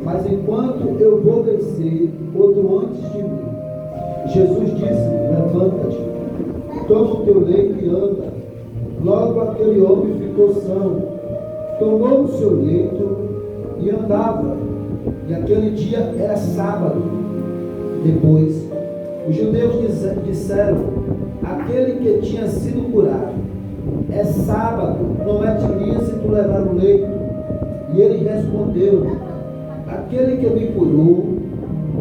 mas enquanto eu vou descer, outro antes de mim. Jesus disse: levanta-te, toma o teu leito e anda. Logo aquele homem ficou são, tomou o seu leito e andava. E aquele dia era sábado. Depois, os judeus disseram: aquele que tinha sido curado, é sábado, não é de lícito levar o leito. E ele respondeu: aquele que me curou,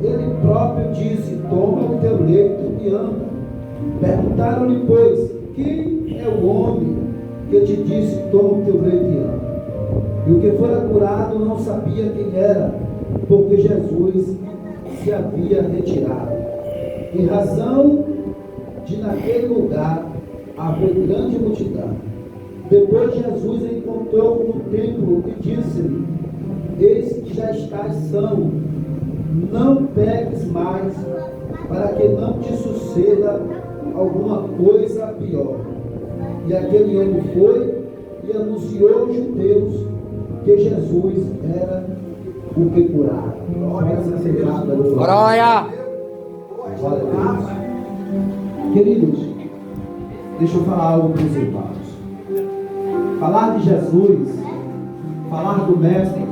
ele próprio disse: toma o teu leito e anda. Perguntaram-lhe, pois, quem é o homem que te disse: toma o teu leito e anda? E o que fora curado não sabia quem era, porque Jesus se havia retirado. Em razão de naquele lugar haver grande multidão. Depois Jesus encontrou no templo e disse-lhe: eis que já estás são, não peques mais, para que não te suceda alguma coisa pior. E aquele homem foi e anunciou aos judeus que Jesus era o que curava. Glória! Queridos, deixa eu falar algo para os irmãos. Falar de Jesus, falar do Mestre.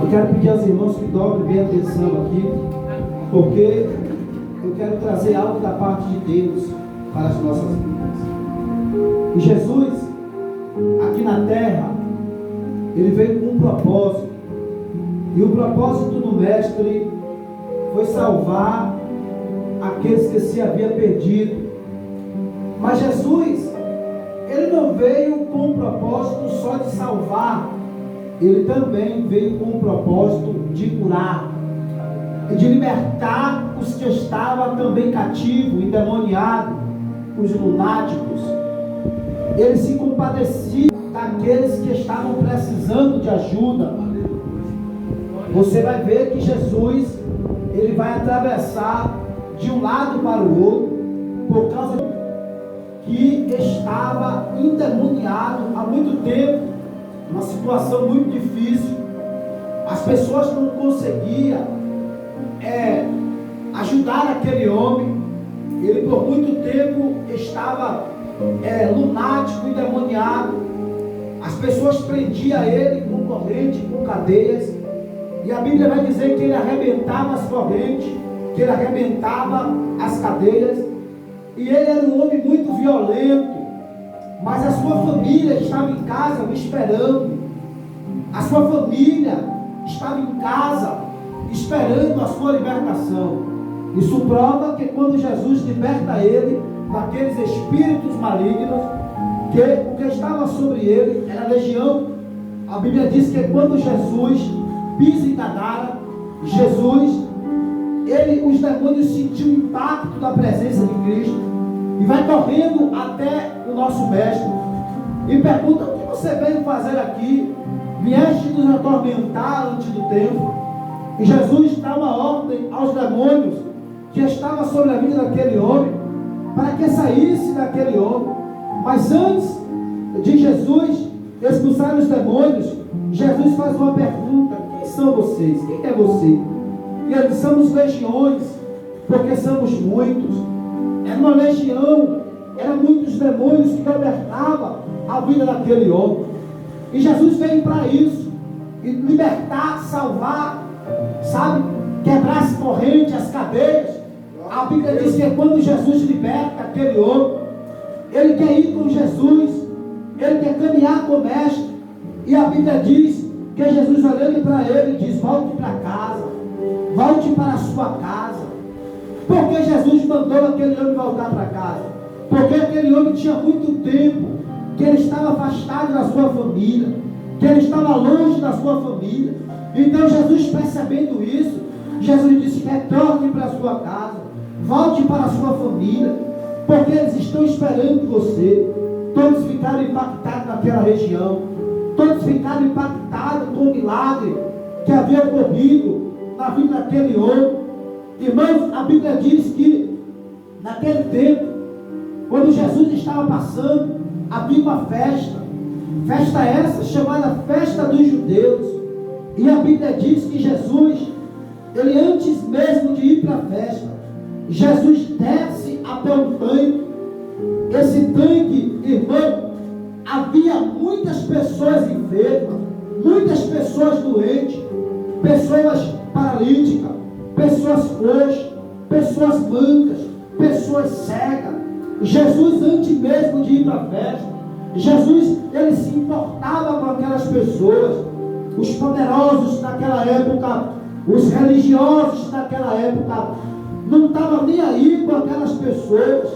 Eu quero pedir aos irmãos que dobrem bem atenção aqui, porque eu quero trazer algo da parte de Deus para as nossas vidas. E Jesus, aqui na terra, ele veio com um propósito. E o propósito do Mestre foi salvar aqueles que se haviam perdido. Mas Jesus, ele não veio com o propósito só de salvar, ele também veio com o propósito de curar e de libertar os que estavam também cativos, endemoniados, os lunáticos. Ele se compadecia daqueles que estavam precisando de ajuda. Você vai ver que Jesus, ele vai atravessar de um lado para o outro, por causa que estava endemoniado há muito tempo, uma situação muito difícil. As pessoas não conseguiam ajudar aquele homem. Ele por muito tempo estava lunático, endemoniado. As pessoas prendiam ele com corrente, com cadeias. E a Bíblia vai dizer que ele arrebentava as correntes, que ele arrebentava as cadeias. E ele era um homem muito violento, mas a sua família estava em casa o esperando. A sua família estava em casa esperando a sua libertação. Isso prova que quando Jesus liberta ele daqueles espíritos malignos, que o que estava sobre ele era legião. A Bíblia diz que quando Jesus pisa em Gadara, os demônios sentiu o impacto da presença de Cristo e vai correndo até o nosso mestre e pergunta: o que você veio fazer aqui? Vieste nos atormentar antes do tempo? E Jesus dá uma ordem aos demônios que estavam sobre a vida daquele homem, para que saísse daquele homem. Mas antes de Jesus expulsar os demônios, Jesus faz uma pergunta: quem são vocês? Quem é você? E eles: somos legiões, porque somos muitos. Era uma legião, eram muitos demônios que governavam a vida daquele homem. E Jesus veio para isso, e libertar, salvar, sabe, quebrar as correntes, as cadeias. A Bíblia diz que quando Jesus liberta aquele homem, ele quer ir com Jesus, ele quer caminhar com o mestre. E a Bíblia diz que Jesus, olhando para ele, diz: volte para casa, volte para a sua casa. Por que Jesus mandou aquele homem voltar para casa? Porque aquele homem tinha muito tempo que ele estava afastado da sua família, que ele estava longe da sua família. Então Jesus, percebendo isso, Jesus disse: retorne para a sua casa, volte para a sua família, porque eles estão esperando você. Todos ficaram impactados naquela região, todos ficaram impactados com o milagre que havia ocorrido na vida daquele homem. Irmãos, a Bíblia diz que naquele tempo, quando Jesus estava passando, havia uma festa essa chamada Festa dos Judeus. E a Bíblia diz que Jesus, ele antes mesmo de ir para a festa, Jesus desce até um tanque. Esse tanque, irmão, havia muitas pessoas enfermas, muitas pessoas doentes, pessoas paralíticas, pessoas coxas, pessoas mancas, pessoas cegas. Jesus, antes mesmo de ir para a festa, Jesus, ele se importava com aquelas pessoas. Os poderosos naquela época, os religiosos naquela época, não estavam nem aí com aquelas pessoas.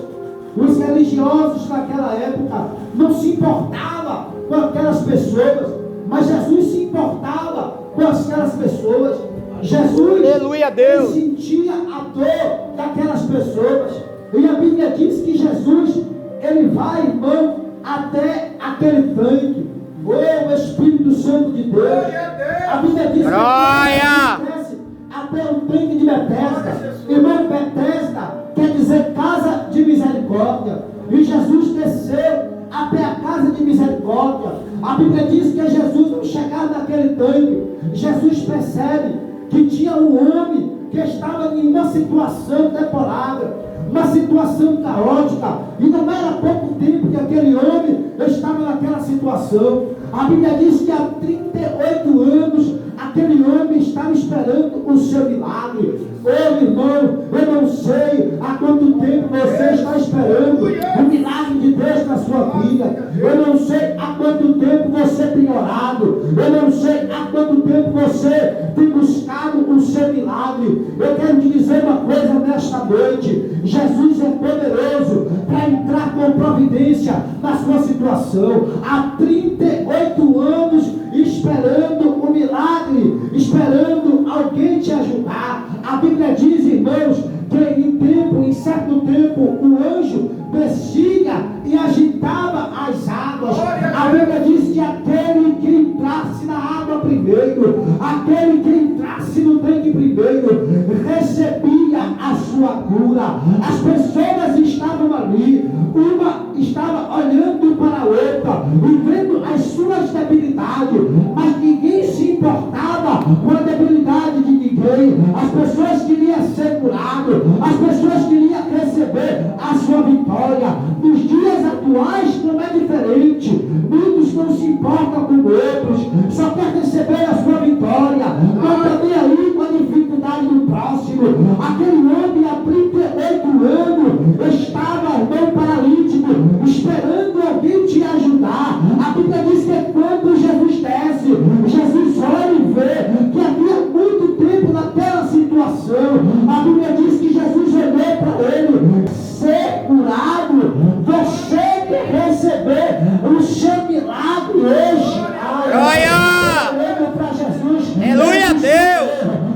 Os religiosos naquela época não se importavam com aquelas pessoas, mas Jesus se importava com aquelas pessoas. Jesus, aleluia, Deus, ele sentia a dor daquelas pessoas. E a Bíblia diz que Jesus, ele vai, irmão, até aquele tanque. Oh, Espírito Santo de Deus. A Bíblia diz que ele desce até o tanque de Betesda. Irmão, Betesda quer dizer casa de misericórdia. E Jesus desceu até a casa de misericórdia. A Bíblia diz que Jesus, ao chegar naquele tanque, Jesus percebe que tinha um homem que estava em uma situação deplorável, uma situação caótica, e não era pouco tempo que aquele homem estava naquela situação. A Bíblia diz que há 38 anos aquele homem estava esperando o seu milagre. Ô irmão, eu não sei há quanto tempo você está esperando o milagre de Deus na sua vida. Eu não sei há quanto tempo você tem orado. Eu não sei há quanto tempo você tem buscado o seu milagre. Eu quero te dizer uma coisa nesta noite: Jesus é poderoso para entrar com providência na sua situação. Há 38 anos esperando o milagre, esperando alguém te ajudar. A Bíblia diz, irmãos, que em certo tempo, o anjo descia e agitava as águas. A Bíblia diz que aquele que entrasse na água primeiro, aquele que entrasse no tanque primeiro, recebia a sua cura. As pessoas estavam ali, uma estava olhando para a outra e vendo as suas debilidades, mas ninguém se importava com a debilidade de ninguém. As pessoas queriam ser curadas, as pessoas queriam receber a sua vitória. Nos dias atuais não é diferente. Muitos não se importam com outros, só quer receber a sua vitória, não está nem aí com a dificuldade do próximo. Aquele homem há 38 anos estava não paralítico, esperando alguém te ajudar. A Bíblia diz que quando Jesus desce, Jesus olha e vê que havia muito tempo naquela situação. A Bíblia diz que Jesus olhou para ele: ser curado, você quer receber o seu milagre hoje. Olha para Jesus. Aleluia, Deus.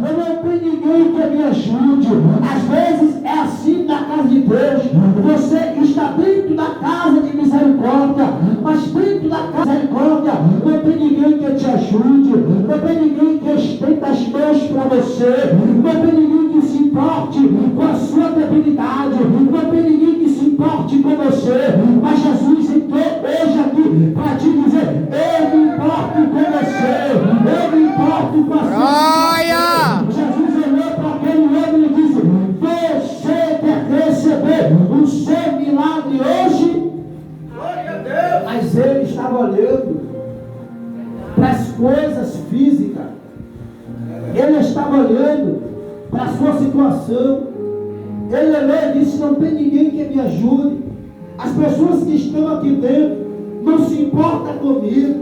Eu não tenho ninguém que me ajude. Às vezes é assim na casa de Deus. Você está dentro da casa de misericórdia, mas dentro da casa de misericórdia não tem ninguém que te ajude, não tem ninguém que estenda as mãos para você, não tem ninguém que se importe com a sua debilidade, não tem ninguém que se importe com você. Mas Jesus entrou hoje aqui para te dizer: eu me importo com você, eu me importo com a sua vida. Jesus olhou para aquele homem e disse: você quer receber o seu milagre hoje? Glória a Deus. Mas ele estava olhando para as coisas físicas, ele estava olhando para a sua situação. Ele olhou e disse: não tem ninguém que me ajude. As pessoas que estão aqui dentro não se importam comigo,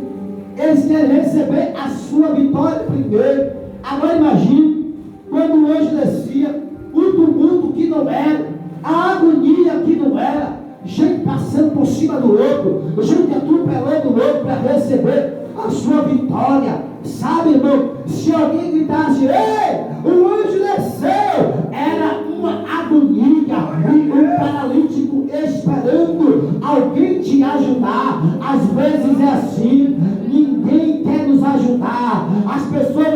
eles querem receber a sua vitória primeiro. Agora imagine, quando o anjo descia, o tumulto que não era, a agonia que não era, gente passando por cima do outro, gente atropelando o outro para receber a sua vitória. Sabe, irmão, se alguém gritasse: ei, o anjo desceu, era uma agonia, e um paralítico esperando alguém te ajudar. Às vezes é assim, ninguém quer nos ajudar. As pessoas